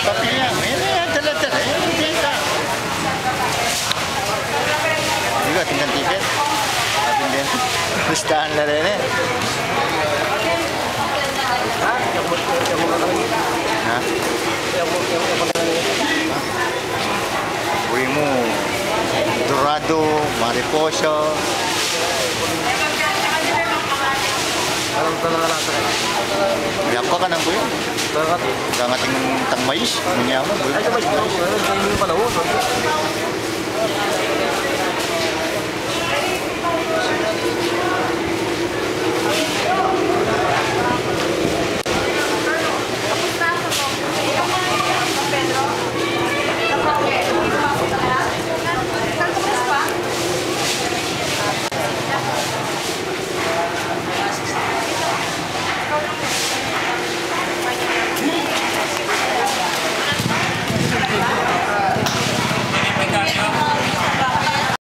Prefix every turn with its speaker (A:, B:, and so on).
A: Papilya. Ini dala-dala. Ini biasa. Juga tinggal tiket. Tapi din. Gustahan na rin eh. Ha? Uwi mo. Dorado, mariposa.
B: Alam talaga natin.
A: Yapa ka nang buyo. Gangating tangmayis. Nangyama buyo.
B: Ay, sabay. Ay, sabay. Ay, sabay.